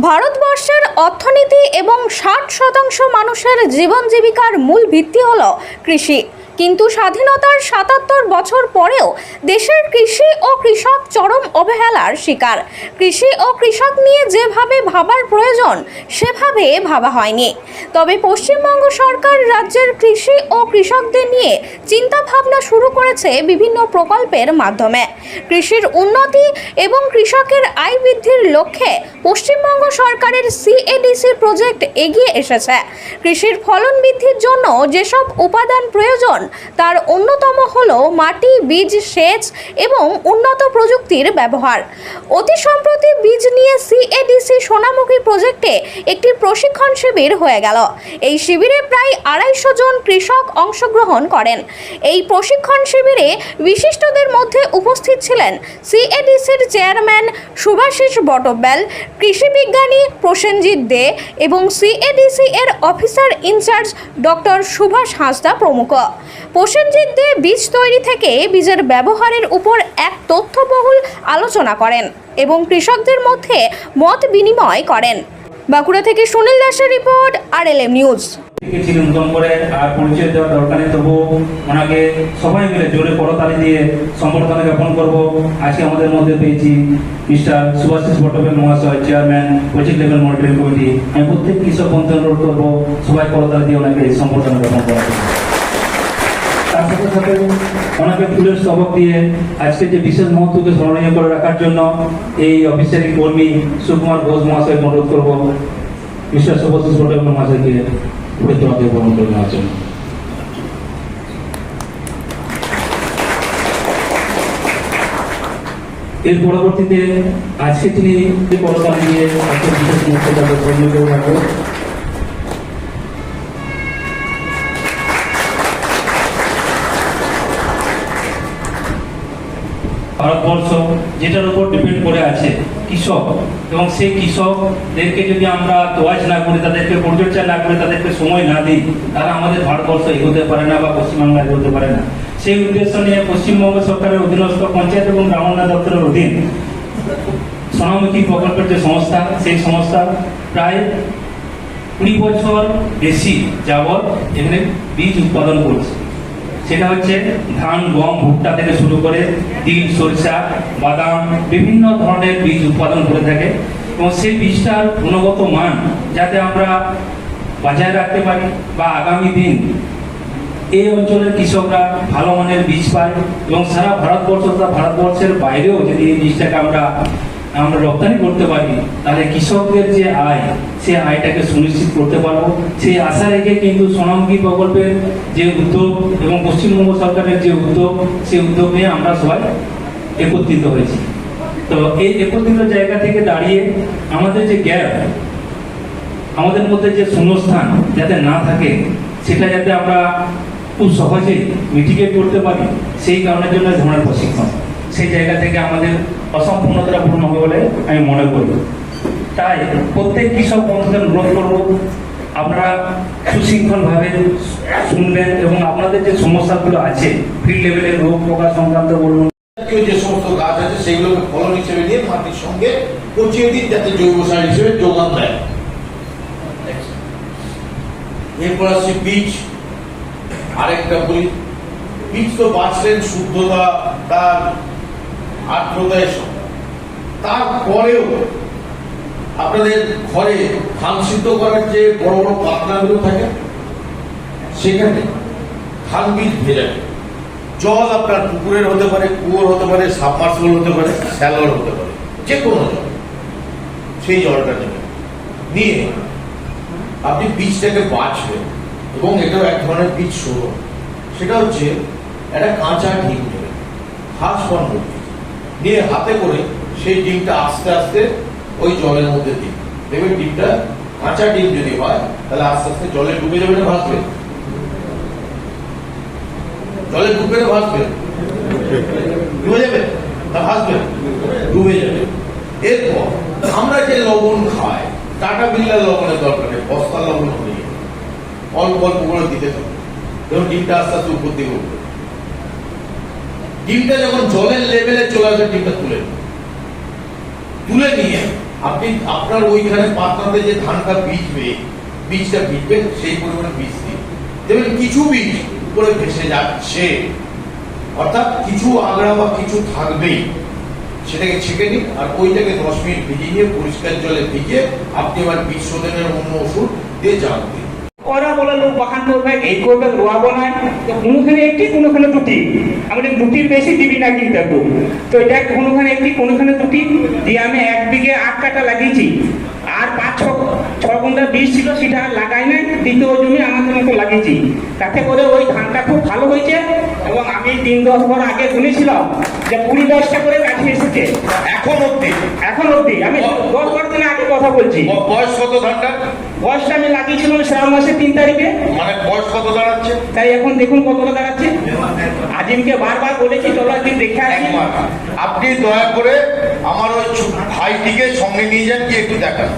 ভারতবর্ষের অর্থনীতি এবং 60% মানুষের জীবন জীবিকার মূল ভিত্তি হলো কৃষি। কিন্তু স্বাধীনতার 77 বছর পরেও দেশের কৃষি ও কৃষক চরম অবহেলার শিকার। কৃষি ও কৃষক নিয়ে যেভাবে ভাবার প্রয়োজন সেভাবে ভাবা হয়নি। তবে পশ্চিমবঙ্গ সরকার রাজ্যের কৃষি ও কৃষকদের নিয়ে চিন্তা ভাবনা শুরু করেছে বিভিন্ন প্রকল্পের মাধ্যমে। কৃষির উন্নতি এবং কৃষকের আয় বৃদ্ধির লক্ষ্যে পশ্চিমবঙ্গ সরকারের CADC প্রজেক্ট এগিয়ে এসেছে। কৃষির ফলন বৃদ্ধির জন্য যেসব উপাদান প্রয়োজন তার অন্যতম হলো মাটি, বীজ, সেচ এবং উন্নত প্রযুক্তির ব্যবহার। অতি সম্প্রতি বীজ নিয়ে CADC সোনামুখী প্রজেক্টে একটি প্রশিক্ষণ শিবির হয়ে গেল। এই শিবিরে প্রায় 250 জন কৃষক অংশগ্রহণ করেন। এই প্রশিক্ষণ শিবিরে বিশিষ্টদের মধ্যে উপস্থিত ছিলেন CADCর চেয়ারম্যান শুভাশিস বটব্যাল, কৃষি বিজ্ঞানী প্রসেনজিৎ দে এবং CADC এর officer in charge doctor Subhash Hansda প্রমুখ। প্রসেনজিৎ দে বীজ তৈরি থেকে বীজের ব্যবহারের উপর এক তথ্যবহুল আলোচনা করেন এবং কৃষকদের মধ্যে মত বিনিময় করেন। বাঁকুড়া থেকে সুনীল দাসের রিপোর্ট, RLM নিউজ। নতুন করে আর পরিচয় দেওয়ার দরকার নেই, তবু ওনাকে সবাই মিলে জোরে করতালি দিয়ে সম্বর্ধনা জ্ঞাপন করবো। আজকে আমাদের মধ্যে পেয়েছি মিস্টার শুভাশিস বটব্যাল মহাশয়, chairman project level monitoring committee. আমি প্রত্যেক কৃষক বন্ধু অনুরোধ করবো সবাই করতালি দিয়ে ওনাকে সম্বর্ধনা জ্ঞাপন করা। তার সাথে সাথে ওনাকে ফুলের স্তবক দিয়ে আজকে যে বিশেষ মহত্বকে স্মরণীয় করে রাখার জন্য এই অফিসারি কর্মী সুকুমার ঘোষ মহাশয়কে অনুরোধ করবো মিস্টার শুভাশিস বটব্যাল মহাশয়কে এর পরবর্তীতে আজকে তিনি করতালি দিয়ে বিশেষ মুখ্যতাকে ধন্য করে রাখবো। ভারতবর্ষ যেটার উপর ডিপেন্ড করে আছে কৃষক, এবং সেই কৃষকদেরকে যদি আমরা তোয়াজ না করি, তাদেরকে পরিচর্যা না করি, তাদেরকে সময় না দিই, তারা আমাদের ভারতবর্ষ এগোতে পারে না বা পশ্চিমবাংলা এগোতে পারে না। সেই উদ্দেশ্য নিয়ে পশ্চিমবঙ্গ সরকারের অধীনস্থ পঞ্চায়েত এবং গ্রামোন্নয়ন দপ্তরের অধীন সোনামুখী প্রকল্পের যে সংস্থা, সেই সংস্থা প্রায় 20 বছর বেশি যাবৎ এখানে বীজ উৎপাদন করছে। সেটা হচ্ছে ধান, গম, ভুট্টা থেকে শুরু করে তিল, সরিষা, বাদাম, বিভিন্ন ধরনের বীজ উৎপাদন করে থাকে। এবং সেই বীজটার গুণগত মান যাতে আমরা বজায় রাখতে পারি বা আগামী দিন এই অঞ্চলের কৃষকরা ভালো মানের বীজ পায় এবং সারা ভারতবর্ষ তথা ভারতবর্ষের বাইরেও যদি এই বীজটাকে আমরা রপ্তানি করতে পারি, তাহলে কৃষকদের যে আয়, সেই আয়টাকে সুনিশ্চিত করতে পারবো। সেই আশা রেখে কিন্তু সোনামুখী প্রকল্পের যে উদ্যোগ এবং পশ্চিমবঙ্গ সরকারের যে উদ্যোগ, সেই উদ্যোগ নিয়ে আমরা সবাই একত্রিত হয়েছি। তো এই একত্রিত জায়গা থেকে দাঁড়িয়ে আমাদের যে গ্যাপ, আমাদের মধ্যে যে শূন্যস্থান যাতে না থাকে, সেটা যাতে আমরা খুব সহজেই মিটিগেট করতে পারি, সেই কারণের জন্য ধরনের প্রশিক্ষণ। সেই জায়গা থেকে আমাদের অসম্পূর্ণতা পূর্ণ হবে বলে আমি মনে করি। তাই প্রত্যেক কৃষক বন্ধুদের অনুরোধ করবো, আপনারা সুশৃঙ্খলভাবে শুনবেন এবং আপনাদের যে সমস্যাগুলো আছে, ফিল্ড লেভেলের রোগ পোকা সংক্রান্ত বলুন, যে সমস্ত গাছ আছে সেগুলোকে ফলন হিসেবে নিয়ে মাটির সঙ্গে পচিয়ে দিন, যাতে জৈব সার হিসেবে যোগান দেয়। এরপর আসছে বীজ। আরেকটা বলি, বীজ তো বাঁচলেন শুদ্ধতা, তার আর্দ্রতায়, তারপরেও আপনাদের ঘরে ধান সিদ্ধ করার যে বড় বড় পাতলাগুলো থাকে, সেখানে ধান বীজ ভেজাবে। জল আপনার পুকুরের হতে পারে, কুয়োর হতে পারে, সাবমার্সিবল হতে পারে, শ্যালোর হতে পারে, যে কোনো জল। সেই জলটা নেবেন, নিয়ে আপনি বীজটাকে বাঁচবেন। এবং এটাও এক ধরনের বীজ শোধন। সেটা হচ্ছে একটা কাঁচা ডিম নেবেন, ঘাস বন্ধ নিয়ে হাতে করে সেই ডিমটা আস্তে আস্তে ওই জলের মধ্যে দিন। দেখবেন ডিমটা, কাঁচা ডিম যদি হয় তাহলে আস্তে আস্তে জলে ডুবে যাবে না ভাসবে? জলে ডুববে না ভাসবে? ডুবে যাবে না ভাসবে? ডুবে যাবে। এরপর আমরা যে লবণ খাই, টাটা বিল্লার লবণের দরকার নেই, বস্তার লবণ হয়ে যাবে। অল্প অল্প করে দিতে হবে, এবং ডিমটা আস্তে আস্তে উপর দিকে উঠবে। ডিমটা যখন জলের লেভেলে চলে আসে, ডিমটা তুলে নিয়ে আপনি আপনার ওইখানে পাত্রাতে যে ধানটা বীজটা ভিজবেন সেই পরিমাণে বীজ দিন। দেখবেন কিছু বীজ উপরে ভেসে যাচ্ছে, অর্থাৎ কিছু আগড়া বা কিছু থাকবেই, সেটাকে ছেঁকে নিন আর ওইটাকে 10 মিনিট ভিজিয়ে নিয়ে পরিষ্কার জলে ভিজিয়ে আপনি আবার বীজ শোধনের অন্য ওষুধ দিয়ে জাল দিন। ওরা বলে লোক বাখান করবে, এই করবে, রোয়াবো না, তো কোনোখানে একটি কোনোখানে দুটি, আমাদের দুটির বেশি দিবি না কিন্তু একটু, তো এটা কোনোখানে একটি কোনোখানে দুটি দিয়ে আমি 1 বিঘে 8 কাঠা লাগিয়েছি, আর 5-6 কুইন্টাল বীজ ছিল সেটা লাগাই নাই, দ্বিতীয় জমি আমাদের মতো লাগিয়েছি, তাতে করে ওই ধানটা খুব ভালো হয়েছে। এবং আমি 3-10 বছর আগে শুনেছিলাম যে 20-10টা করে গাছি এসেছে এখন অব্দি আমি 10-12 দিন আগে কথা বলছি। বয়স কত ধানটা? বয়সটা আমি লাগিয়েছিলাম শ্রাবণ মাসের 3 তারিখে, মানে বয়স কত দাঁড়াচ্ছে? তাই এখন দেখুন কতটা দাঁড়াচ্ছে। আজিমকে বারবার বলেছি চলো একদিন দেখে আসি। আপনি দয়া করে আমার ওই ভাইটিকে সঙ্গে নিয়ে যান, কি একটু দেখান।